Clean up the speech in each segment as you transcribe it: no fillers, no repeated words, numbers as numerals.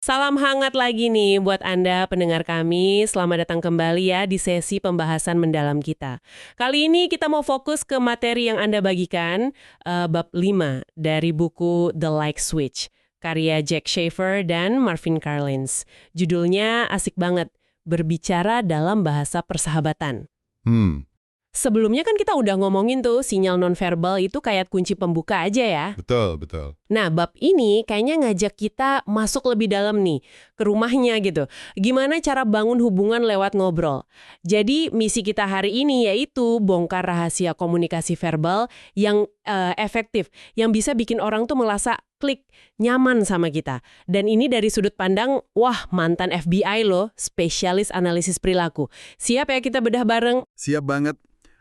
Salam hangat lagi nih buat Anda pendengar kami. Selamat datang kembali ya di sesi pembahasan mendalam kita. Kali ini kita mau fokus ke materi yang Anda bagikan, bab 5 dari buku The Like Switch, karya Jack Schafer dan Marvin Carlins. Judulnya asik banget, berbicara dalam bahasa persahabatan. Hmm, Sebelumnya kan kita udah ngomongin tuh sinyal nonverbal itu kayak kunci pembuka aja ya. betul, betul. Nah, bab ini kayaknya ngajak kita masuk lebih dalam nih, ke rumahnya gitu. Gimana cara bangun hubungan lewat ngobrol. Jadi, misi kita hari ini yaitu bongkar rahasia komunikasi verbal yang efektif, yang bisa bikin orang tuh merasa klik, nyaman sama kita. Dan ini dari sudut pandang, wah mantan FBI loh, spesialis analisis perilaku. Siap ya kita bedah bareng? Siap banget.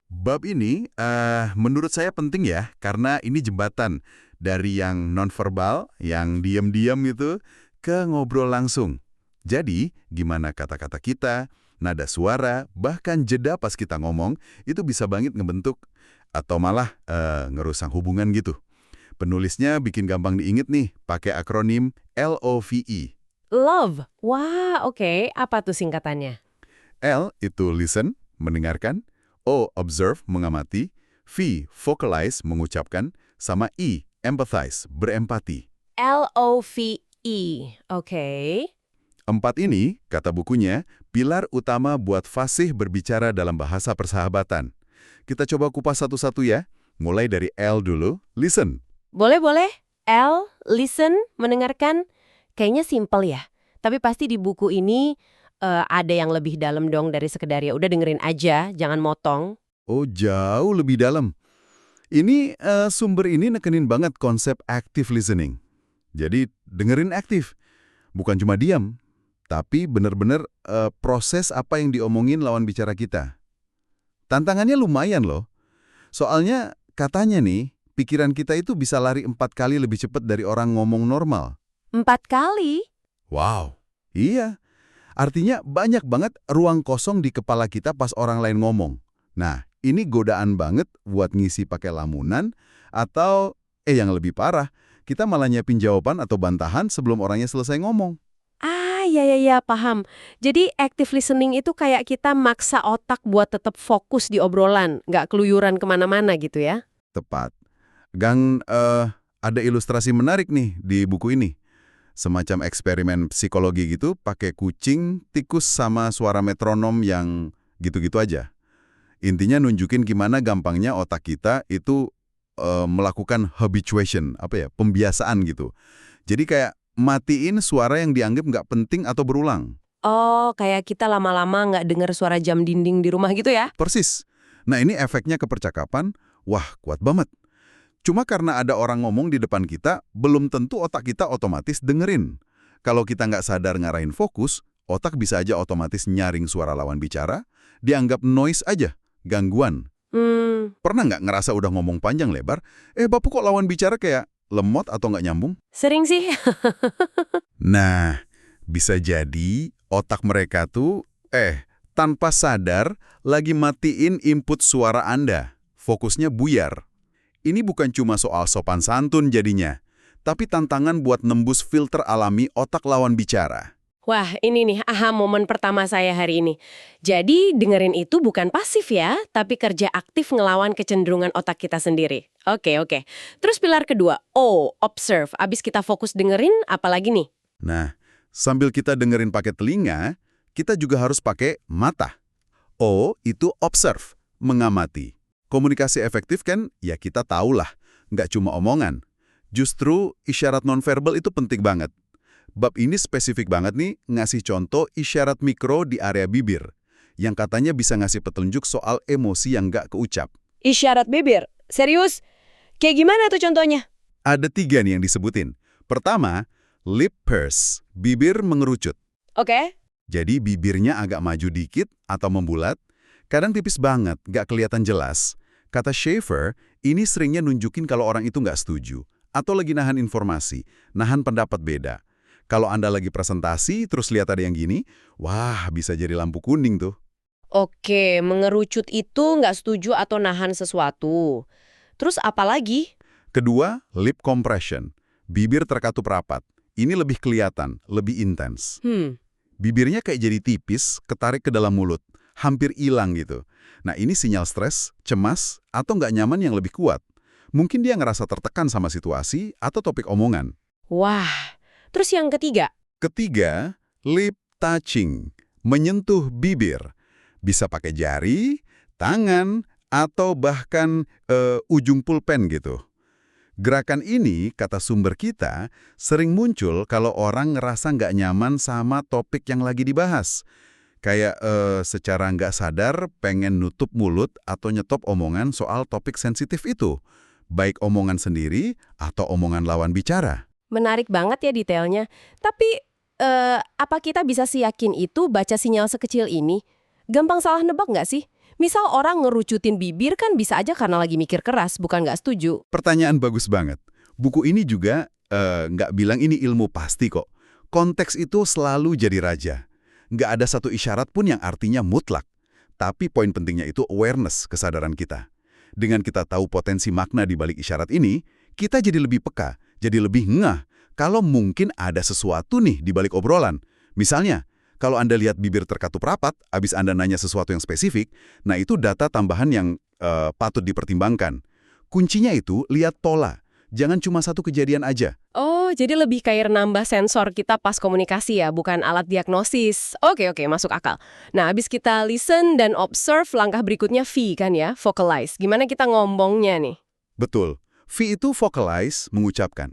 Bab ini menurut saya penting ya, karena ini jembatan dari yang nonverbal, yang diam-diam itu, ke ngobrol langsung. Jadi, gimana kata-kata kita, nada suara, bahkan jeda pas kita ngomong, itu bisa banget ngebentuk atau malah ngerusak hubungan gitu. Penulisnya bikin gampang diinget nih, pakai akronim LOVE. Love. Wah, oke. Apa tuh singkatannya? L itu listen, mendengarkan. O, observe, mengamati. V, vocalize, mengucapkan. Sama E, empathize, berempati. LOVE. Oke. 4 ini, kata bukunya, pilar utama buat fasih berbicara dalam bahasa persahabatan. Kita coba kupas satu-satu ya. Mulai dari L dulu, listen. Boleh. L, listen, mendengarkan. Kayaknya simple ya. Tapi pasti di buku ini ada yang lebih dalam dong dari sekedar ya udah dengerin aja, jangan motong. Oh, jauh lebih dalam. Ini sumber ini nekenin banget konsep active listening. Jadi, dengerin aktif. Bukan cuma diam, tapi benar-benar proses apa yang diomongin lawan bicara kita. Tantangannya lumayan loh. Soalnya katanya nih, pikiran kita itu bisa lari 4 kali lebih cepat dari orang ngomong normal. 4 kali? Wow. Iya. Artinya banyak banget ruang kosong di kepala kita pas orang lain ngomong. Nah, ini godaan banget buat ngisi pakai lamunan atau yang lebih parah, kita malah nyiapin jawaban atau bantahan sebelum orangnya selesai ngomong. Ah, ya, paham. Jadi active listening itu kayak kita maksa otak buat tetap fokus di obrolan, nggak keluyuran kemana-mana gitu ya? Tepat. Ada ilustrasi menarik nih di buku ini. Semacam eksperimen psikologi gitu, pakai kucing, tikus, sama suara metronom yang gitu-gitu aja. Intinya nunjukin gimana gampangnya otak kita itu melakukan habituation, pembiasaan gitu. Jadi kayak matiin suara yang dianggap nggak penting atau berulang. Oh, kayak kita lama-lama nggak dengar suara jam dinding di rumah gitu ya? Persis. Nah ini efeknya ke percakapan, wah kuat banget. Cuma karena ada orang ngomong di depan kita, belum tentu otak kita otomatis dengerin. Kalau kita nggak sadar ngarahin fokus, otak bisa aja otomatis nyaring suara lawan bicara, dianggap noise aja, gangguan. Pernah nggak ngerasa udah ngomong panjang lebar, bapak kok lawan bicara kayak lemot atau nggak nyambung? Sering sih. Nah, bisa jadi otak mereka tuh, tanpa sadar lagi matiin input suara Anda. Fokusnya buyar. Ini bukan cuma soal sopan santun jadinya, tapi tantangan buat nembus filter alami otak lawan bicara. Wah, ini nih aha momen pertama saya hari ini. Jadi dengerin itu bukan pasif ya, tapi kerja aktif ngelawan kecenderungan otak kita sendiri. Oke. Terus pilar kedua, O, observe. Abis kita fokus dengerin, apalagi nih? Nah, sambil kita dengerin pakai telinga, kita juga harus pakai mata. O itu observe, mengamati. Komunikasi efektif kan, ya kita tahulah, nggak cuma omongan. Justru isyarat nonverbal itu penting banget. Bab ini spesifik banget nih, ngasih contoh isyarat mikro di area bibir, yang katanya bisa ngasih petunjuk soal emosi yang nggak keucap. Isyarat bibir? Serius? Kayak gimana tuh contohnya? Ada 3 nih yang disebutin. Pertama, lip purse, bibir mengerucut. Oke. Jadi bibirnya agak maju dikit atau membulat, kadang tipis banget, nggak kelihatan jelas. Kata Schafer, ini seringnya nunjukin kalau orang itu nggak setuju, atau lagi nahan informasi, nahan pendapat beda. Kalau Anda lagi presentasi, terus lihat ada yang gini, wah bisa jadi lampu kuning tuh. Oke, mengerucut itu nggak setuju atau nahan sesuatu. Terus apa lagi? Kedua, lip compression, bibir terkatup rapat. ini lebih kelihatan, lebih intens. Hmm, Bibirnya kayak jadi tipis, ketarik ke dalam mulut, hampir hilang gitu. Nah, ini sinyal stres, cemas, atau nggak nyaman yang lebih kuat. Mungkin dia ngerasa tertekan sama situasi atau topik omongan. wah. Terus yang ketiga? Ketiga, lip touching, menyentuh bibir. Bisa pakai jari, tangan, atau bahkan ujung pulpen gitu. Gerakan ini, kata sumber kita, sering muncul kalau orang ngerasa nggak nyaman sama topik yang lagi dibahas. Kayak secara nggak sadar pengen nutup mulut atau nyetop omongan soal topik sensitif itu. Baik omongan sendiri atau omongan lawan bicara. Menarik banget ya detailnya. Tapi, apa kita bisa yakin itu baca sinyal sekecil ini? Gampang salah nebak nggak sih? Misal orang ngerucutin bibir kan bisa aja karena lagi mikir keras, bukan nggak setuju. Pertanyaan bagus banget. Buku ini juga nggak bilang ini ilmu pasti kok. Konteks itu selalu jadi raja. Nggak ada satu isyarat pun yang artinya mutlak. Tapi poin pentingnya itu awareness, kesadaran kita. Dengan kita tahu potensi makna di balik isyarat ini, kita jadi lebih peka, jadi lebih ngeh kalau mungkin ada sesuatu nih di balik obrolan. Misalnya, kalau Anda lihat bibir terkatup rapat, abis Anda nanya sesuatu yang spesifik, nah itu data tambahan yang patut dipertimbangkan. Kuncinya itu lihat pola, jangan cuma satu kejadian aja. Oh, jadi lebih kayak nambah sensor kita pas komunikasi ya, bukan alat diagnosis. Oke, masuk akal. Nah, abis kita listen dan observe, langkah berikutnya V kan ya, vocalize. Gimana kita ngomongnya nih? Betul, V itu vocalize, mengucapkan.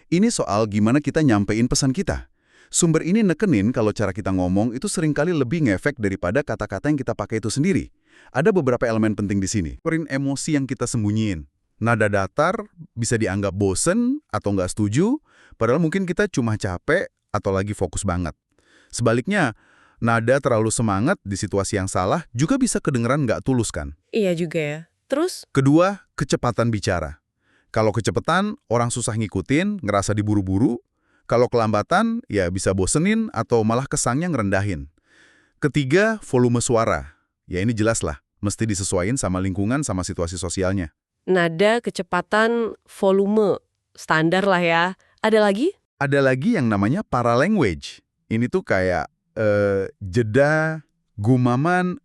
Ini soal gimana kita nyampein pesan kita. Sumber ini nekenin kalau cara kita ngomong itu seringkali lebih ngefek daripada kata-kata yang kita pakai itu sendiri. Ada beberapa elemen penting di sini. Emosi yang kita sembunyiin. Nada datar bisa dianggap bosen atau nggak setuju, padahal mungkin kita cuma capek atau lagi fokus banget. Sebaliknya, nada terlalu semangat di situasi yang salah juga bisa kedengeran nggak tulus kan. Iya juga ya. Terus? Kedua, kecepatan bicara. Kalau kecepatan, orang susah ngikutin, ngerasa diburu-buru. Kalau kelambatan, ya bisa bosenin atau malah kesannya ngerendahin. Ketiga, volume suara. Ya ini jelas lah, mesti disesuaiin sama lingkungan sama situasi sosialnya. Nada, kecepatan, volume. Standar lah ya. Ada lagi? Ada lagi yang namanya paralanguage. Ini tuh kayak jeda, gumaman,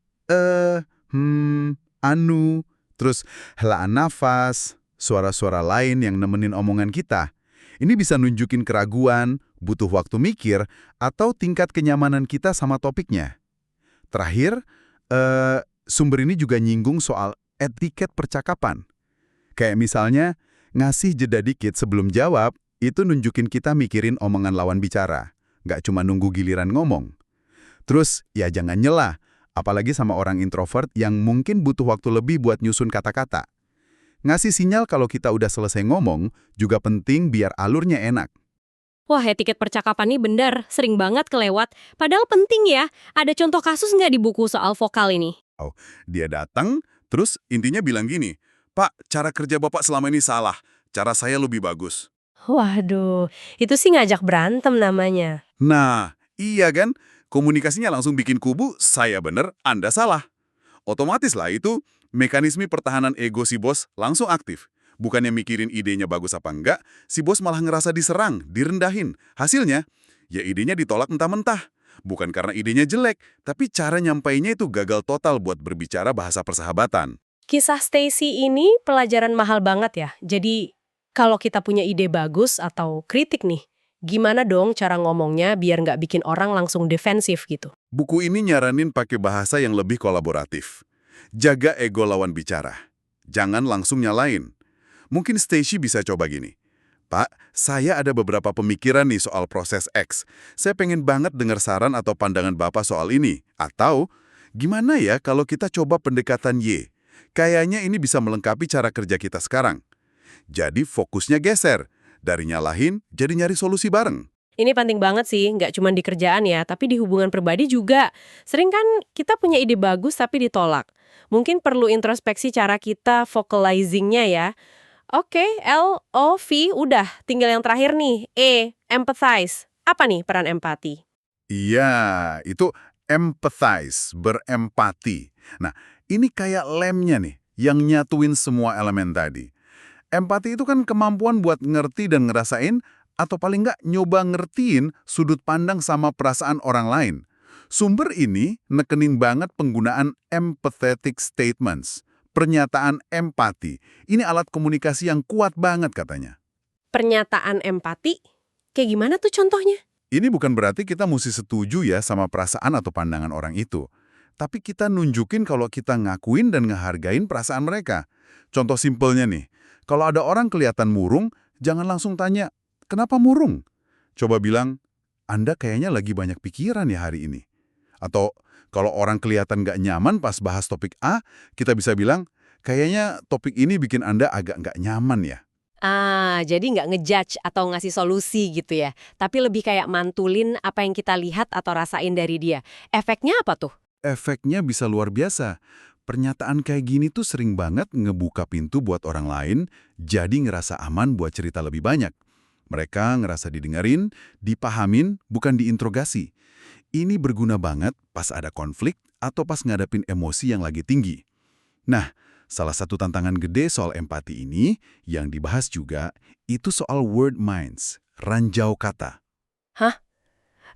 anu, terus helaan nafas, suara-suara lain yang nemenin omongan kita. Ini bisa nunjukin keraguan, butuh waktu mikir, atau tingkat kenyamanan kita sama topiknya. Terakhir, sumber ini juga nyinggung soal etiket percakapan. Kayak misalnya, ngasih jeda dikit sebelum jawab, itu nunjukin kita mikirin omongan lawan bicara. Nggak cuma nunggu giliran ngomong. Terus, ya jangan nyela, apalagi sama orang introvert yang mungkin butuh waktu lebih buat nyusun kata-kata. Ngasih sinyal kalau kita udah selesai ngomong juga penting biar alurnya enak. Wah, etiket percakapan ini benar, sering banget kelewat. Padahal penting ya. Ada contoh kasus nggak di buku soal vokal ini? Dia datang, terus intinya bilang gini, "Pak, cara kerja Bapak selama ini salah. Cara saya lebih bagus." Waduh, itu sih ngajak berantem namanya. Nah, iya kan? Komunikasinya langsung bikin kubu, saya bener, Anda salah. Otomatis lah itu, mekanisme pertahanan ego si bos langsung aktif. Bukannya mikirin idenya bagus apa enggak, si bos malah ngerasa diserang, direndahin. Hasilnya, ya idenya ditolak mentah-mentah. Bukan karena idenya jelek, tapi cara nyampainya itu gagal total buat berbicara bahasa persahabatan. Kisah Stacy ini pelajaran mahal banget ya. Jadi, kalau kita punya ide bagus atau kritik nih, gimana dong cara ngomongnya biar nggak bikin orang langsung defensif gitu? Buku ini nyaranin pakai bahasa yang lebih kolaboratif. Jaga ego lawan bicara. Jangan langsung nyalain. Mungkin Stacy bisa coba gini. "Pak, saya ada beberapa pemikiran nih soal proses X. Saya pengen banget dengar saran atau pandangan Bapak soal ini." Atau, "Gimana ya kalau kita coba pendekatan Y? Kayaknya ini bisa melengkapi cara kerja kita sekarang." Jadi fokusnya geser. Dari nyalahin, jadi nyari solusi bareng. Ini penting banget sih, nggak cuma di kerjaan ya, tapi di hubungan pribadi juga. Sering kan kita punya ide bagus tapi ditolak. Mungkin perlu introspeksi cara kita vocalizing-nya ya. Oke, L, O, V, udah. Tinggal yang terakhir nih, E, empathize. Apa nih peran empati? Iya, itu empathize, berempati. Nah, ini kayak lemnya nih, yang nyatuin semua elemen tadi. Empati itu kan kemampuan buat ngerti dan ngerasain atau paling nggak nyoba ngertiin sudut pandang sama perasaan orang lain. Sumber ini nekenin banget penggunaan empathetic statements, pernyataan empati. Ini alat komunikasi yang kuat banget katanya. Pernyataan empati? Kayak gimana tuh contohnya? Ini bukan berarti kita mesti setuju ya sama perasaan atau pandangan orang itu. Tapi kita nunjukin kalau kita ngakuin dan ngehargain perasaan mereka. Contoh simpelnya nih, kalau ada orang kelihatan murung, jangan langsung tanya, kenapa murung? Coba bilang, Anda kayaknya lagi banyak pikiran ya hari ini. Atau kalau orang kelihatan nggak nyaman pas bahas topik A, kita bisa bilang, kayaknya topik ini bikin Anda agak nggak nyaman ya. Jadi nggak ngejudge atau ngasih solusi gitu ya. Tapi lebih kayak mantulin apa yang kita lihat atau rasain dari dia. Efeknya apa tuh? Efeknya bisa luar biasa. Pernyataan kayak gini tuh sering banget ngebuka pintu buat orang lain, jadi ngerasa aman buat cerita lebih banyak. Mereka ngerasa didengerin, dipahamin, bukan diinterogasi. Ini berguna banget pas ada konflik atau pas ngadepin emosi yang lagi tinggi. Nah, salah satu tantangan gede soal empati ini yang dibahas juga, itu soal word minds, ranjau kata.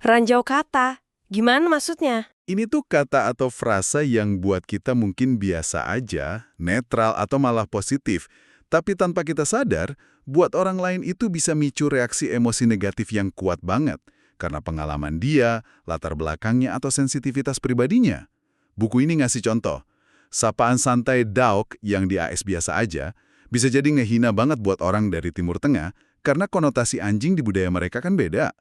Ranjau kata. Gimana maksudnya? Ini tuh kata atau frasa yang buat kita mungkin biasa aja, netral atau malah positif. Tapi tanpa kita sadar, buat orang lain itu bisa micu reaksi emosi negatif yang kuat banget. Karena pengalaman dia, latar belakangnya atau sensitivitas pribadinya. Buku ini ngasih contoh. Sapaan santai dauk yang di AS biasa aja, bisa jadi ngehina banget buat orang dari Timur Tengah, karena konotasi anjing di budaya mereka kan beda.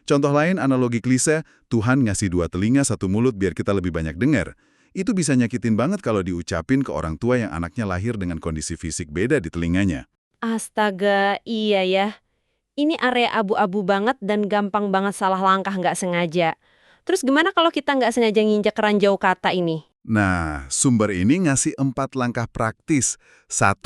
Contoh lain analogi klise, Tuhan ngasih 2 telinga 1 mulut biar kita lebih banyak dengar. Itu bisa nyakitin banget kalau diucapin ke orang tua yang anaknya lahir dengan kondisi fisik beda di telinganya. Astaga, iya ya. Ini area abu-abu banget dan gampang banget salah langkah nggak sengaja. Terus gimana kalau kita nggak sengaja nginjek ranjau kata ini? Nah, sumber ini ngasih 4 langkah praktis. 1.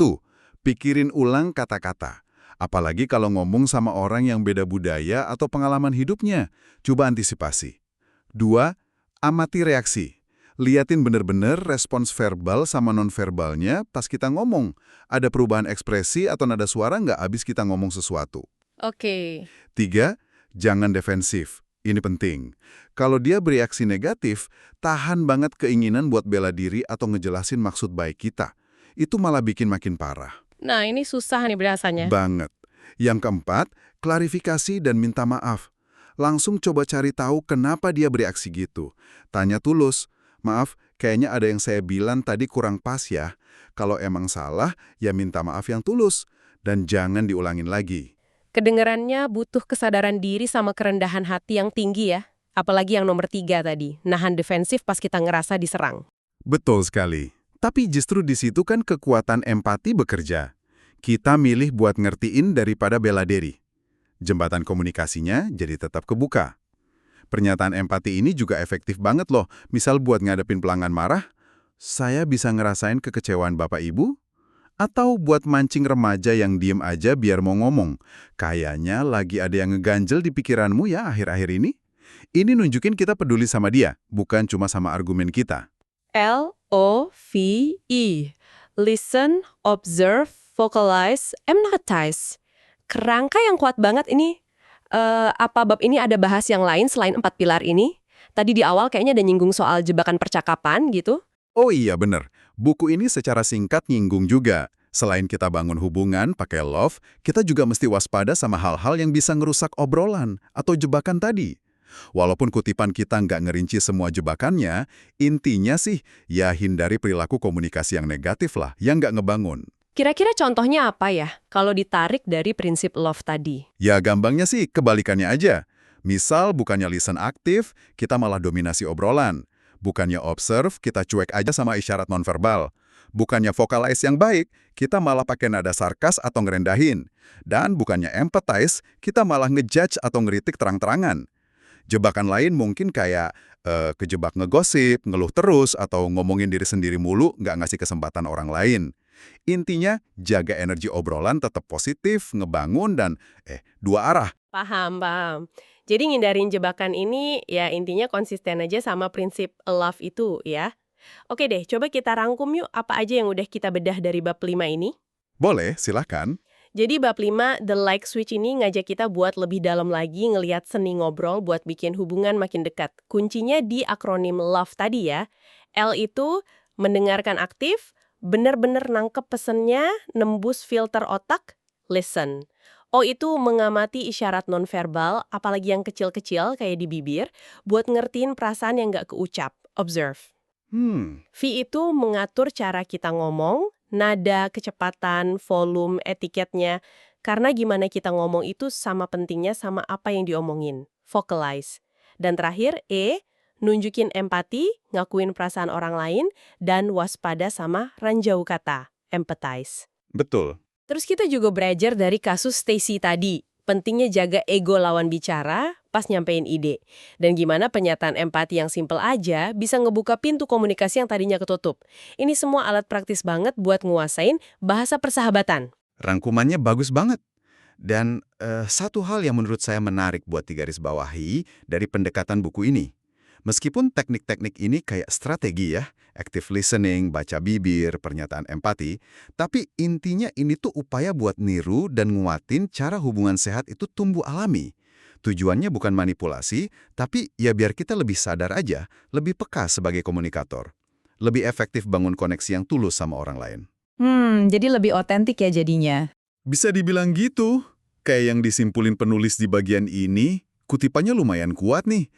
Pikirin ulang kata-kata. Apalagi kalau ngomong sama orang yang beda budaya atau pengalaman hidupnya. Coba antisipasi. 2. Amati reaksi. Liatin bener-bener respons verbal sama non-verbalnya pas kita ngomong. Ada perubahan ekspresi atau nada suara nggak abis kita ngomong sesuatu. Oke. 3. Jangan defensif. Ini penting. Kalau dia bereaksi negatif, tahan banget keinginan buat bela diri atau ngejelasin maksud baik kita. Itu malah bikin makin parah. Nah, ini susah nih bahasanya. Banget. Yang keempat, klarifikasi dan minta maaf. Langsung coba cari tahu kenapa dia bereaksi gitu. Tanya tulus, maaf, kayaknya ada yang saya bilang tadi kurang pas ya. Kalau emang salah, ya minta maaf yang tulus. Dan jangan diulangin lagi. Kedengarannya butuh kesadaran diri sama kerendahan hati yang tinggi ya. Apalagi yang nomor 3 tadi, nahan defensif pas kita ngerasa diserang. Betul sekali. Tapi justru di situ kan kekuatan empati bekerja. Kita milih buat ngertiin daripada bela diri. Jembatan komunikasinya jadi tetap kebuka. Pernyataan empati ini juga efektif banget loh. Misal buat ngadepin pelanggan marah, saya bisa ngerasain kekecewaan Bapak Ibu? Atau buat mancing remaja yang diem aja biar mau ngomong. Kayaknya lagi ada yang ngeganjel di pikiranmu ya akhir-akhir ini. Ini nunjukin kita peduli sama dia, bukan cuma sama argumen kita. LOVE. Listen, observe, vocalize, empathize. Kerangka yang kuat banget ini. Apa bab ini ada bahas yang lain selain 4 pilar ini? Tadi di awal kayaknya ada nyinggung soal jebakan percakapan gitu. Oh iya bener, buku ini secara singkat nyinggung juga. Selain kita bangun hubungan pakai love, kita juga mesti waspada sama hal-hal yang bisa ngerusak obrolan atau jebakan tadi. Walaupun kutipan kita nggak ngerinci semua jebakannya, intinya sih ya hindari perilaku komunikasi yang negatif lah, yang nggak ngebangun. Kira-kira contohnya apa ya kalau ditarik dari prinsip love tadi? Ya gampangnya sih kebalikannya aja. Misal bukannya listen aktif, kita malah dominasi obrolan. Bukannya observe, kita cuek aja sama isyarat nonverbal. Bukannya vocalize yang baik, kita malah pakai nada sarkas atau ngerendahin. Dan bukannya empathize, kita malah ngejudge atau ngeritik terang-terangan. Jebakan lain mungkin kayak kejebak ngegosip, ngeluh terus, atau ngomongin diri sendiri mulu, nggak ngasih kesempatan orang lain. Intinya, jaga energi obrolan tetap positif, ngebangun, dan dua arah. Paham. Jadi ngindarin jebakan ini ya intinya konsisten aja sama prinsip love itu ya. Oke deh, coba kita rangkum yuk apa aja yang udah kita bedah dari bab 5 ini. Boleh, silahkan. Jadi bab 5, The Like Switch ini ngajak kita buat lebih dalam lagi ngelihat seni ngobrol buat bikin hubungan makin dekat. Kuncinya di akronim LOVE tadi ya. L itu mendengarkan aktif, bener-bener nangkep pesennya, nembus filter otak, listen. O itu mengamati isyarat nonverbal, apalagi yang kecil-kecil kayak di bibir, buat ngertiin perasaan yang nggak keucap, observe. V itu mengatur cara kita ngomong, nada, kecepatan, volume, etiketnya. Karena gimana kita ngomong itu sama pentingnya sama apa yang diomongin. Vocalize. Dan terakhir, E, nunjukin empati, ngakuin perasaan orang lain, dan waspada sama ranjau kata, empathize. Betul. Terus kita juga belajar dari kasus Stacy tadi. Pentingnya jaga ego lawan bicara pas nyampein ide. Dan gimana penyataan empati yang simpel aja bisa ngebuka pintu komunikasi yang tadinya ketutup. Ini semua alat praktis banget buat nguasain bahasa persahabatan. Rangkumannya bagus banget. Dan satu hal yang menurut saya menarik buat digarisbawahi dari pendekatan buku ini. Meskipun teknik-teknik ini kayak strategi ya, active listening, baca bibir, pernyataan empati, tapi intinya ini tuh upaya buat niru dan nguatin cara hubungan sehat itu tumbuh alami. Tujuannya bukan manipulasi, tapi ya biar kita lebih sadar aja, lebih peka sebagai komunikator. Lebih efektif bangun koneksi yang tulus sama orang lain. Jadi lebih otentik ya jadinya. Bisa dibilang gitu. Kayak yang disimpulin penulis di bagian ini, kutipannya lumayan kuat nih.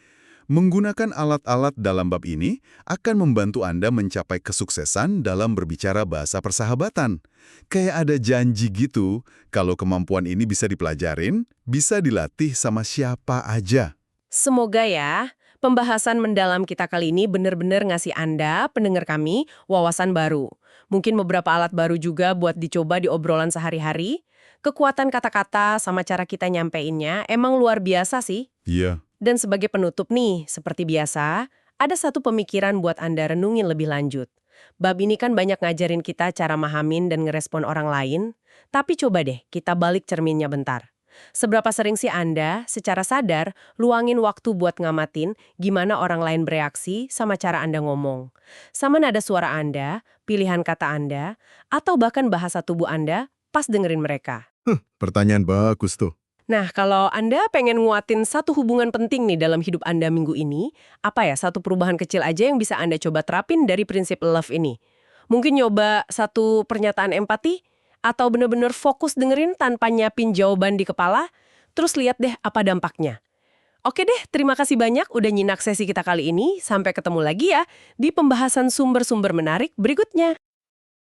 Menggunakan alat-alat dalam bab ini akan membantu Anda mencapai kesuksesan dalam berbicara bahasa persahabatan. Kayak ada janji gitu, kalau kemampuan ini bisa dipelajarin, bisa dilatih sama siapa aja. Semoga ya, pembahasan mendalam kita kali ini benar-benar ngasih Anda, pendengar kami, wawasan baru. Mungkin beberapa alat baru juga buat dicoba di obrolan sehari-hari. Kekuatan kata-kata sama cara kita nyampeinnya emang luar biasa sih. Iya. Dan sebagai penutup nih, seperti biasa, ada satu pemikiran buat Anda renungin lebih lanjut. Bab ini kan banyak ngajarin kita cara mahamin dan ngerespon orang lain, tapi coba deh kita balik cerminnya bentar. Seberapa sering sih Anda, secara sadar, luangin waktu buat ngamatin gimana orang lain bereaksi sama cara Anda ngomong? Sama nada suara Anda, pilihan kata Anda, atau bahkan bahasa tubuh Anda pas dengerin mereka? Pertanyaan bagus tuh. Nah, kalau Anda pengen nguatin satu hubungan penting nih dalam hidup Anda minggu ini, apa ya satu perubahan kecil aja yang bisa Anda coba terapin dari prinsip love ini? Mungkin nyoba satu pernyataan empati? Atau bener-bener fokus dengerin tanpa nyiapin jawaban di kepala? Terus lihat deh apa dampaknya. Oke deh, terima kasih banyak udah nyimak sesi kita kali ini. Sampai ketemu lagi ya di pembahasan sumber-sumber menarik berikutnya.